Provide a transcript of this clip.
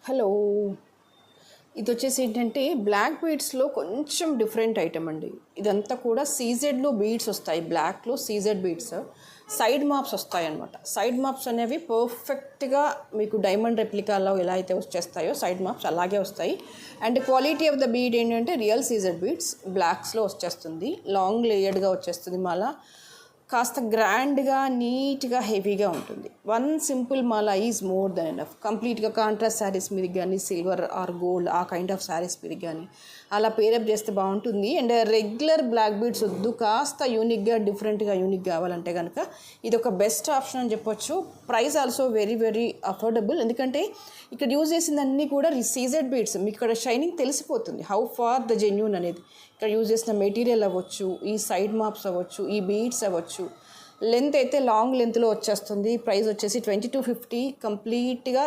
Hello. ఇది వచ్చేసి ఏంటంటే బ్లాక్ బీడ్స్లో కొంచెం డిఫరెంట్ ఐటమ్ అండి. ఇదంతా కూడా సీజెడ్లో బీడ్స్ వస్తాయి. బ్లాక్లో సీజెడ్ బీడ్స్, సైడ్ మాప్స్ వస్తాయి అన్నమాట. సైడ్ మాప్స్ అనేవి పర్ఫెక్ట్గా మీకు డైమండ్ రెప్లికాలో ఎలా అయితే వచ్చేస్తాయో సైడ్ మాప్స్ అలాగే వస్తాయి. And quality of the bead ఏంటంటే రియల్ సీజెడ్ బీడ్స్ బ్లాక్స్లో వచ్చేస్తుంది. లాంగ్ లేయర్డ్గా వచ్చేస్తుంది. మాల కాస్త గ్రాండ్గా, నీట్గా, హెవీగా ఉంటుంది. One simple Mala is more than enough. కంప్లీట్గా కాంట్రాస్ట్ శారీస్ మీదకి కానీ, సిల్వర్ ఆర్ గోల్డ్ ఆ కైండ్ ఆఫ్ శారీస్ మీదకి కానీ అలా పేరప్ చేస్తే బాగుంటుంది. అండ్ రెగ్యులర్ బ్లాక్ బీడ్స్ వద్దు, కాస్త యూనిక్గా, డిఫరెంట్గా యూనిక్ కావాలంటే కనుక ఇది ఒక బెస్ట్ ఆప్షన్ అని చెప్పొచ్చు. Price also very very affordable. ఎందుకంటే ఇక్కడ యూజ్ చేసిందన్నీ కూడా సీజెడ్ బీడ్స్. మీకు ఇక్కడ షైనింగ్ తెలిసిపోతుంది హౌ ఫార్ ద జెన్యూన్ అనేది. ఇక్కడ యూజ్ చేసిన మెటీరియల్ అవ్వచ్చు, ఈ సైడ్ మాప్స్ అవ్వచ్చు, ఈ బీడ్స్ అవ్వచ్చు. లెంత్ అయితే లాంగ్ లెంత్లో వచ్చేస్తుంది. ప్రైస్ వచ్చేసి 2250 కంప్లీట్గా